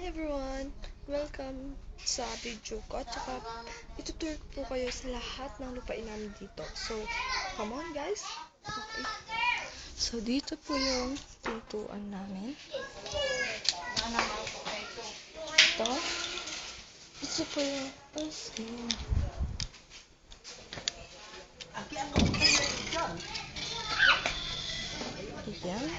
everyone! Welcome sa video ko at saka itutur po kayo sa lahat ng lupain namin dito. So, come on guys! Okay. So, dito po yung pintuan namin. Ito. Ito po yung pasin. Ayan.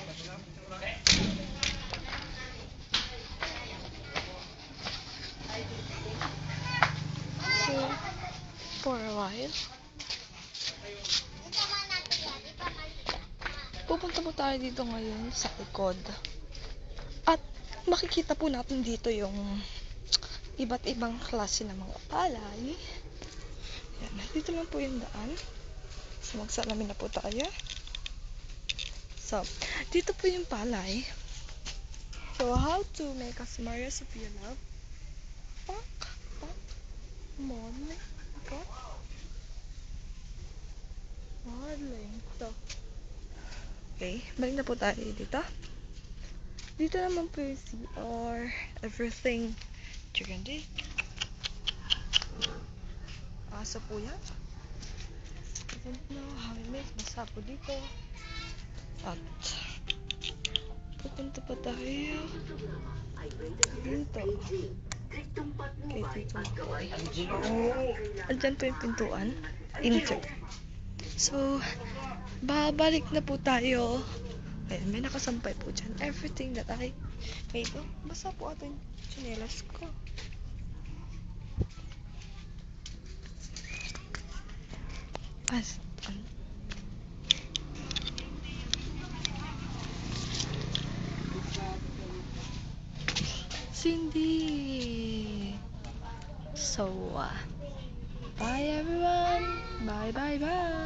So, for a while, pupunta po tayo dito ngayon sa likod. At makikita po natin dito yung iba't ibang klase ng mga palay. Ayan, dito lang po yung daan. So, magsalamin na po tayo. So, dito po yung palay. So, how to make a Maria Sophia love? Pak, modeling. Pak. Modeling. So, okay, balik na po tayo dito. Dito naman po yung CR, everything. Chicken dick. Aso po yan. I don't know how it makes. Basta po dito. At pupunta pa tayo dito. Okay, dito. Andyan po yung pintuan. Enter. So, babalik na po tayo. Ayan, may nakasampay po dyan. Everything that I made. Oh, basta po ato yung chinelas ko. Cindy. So, bye everyone. Bye.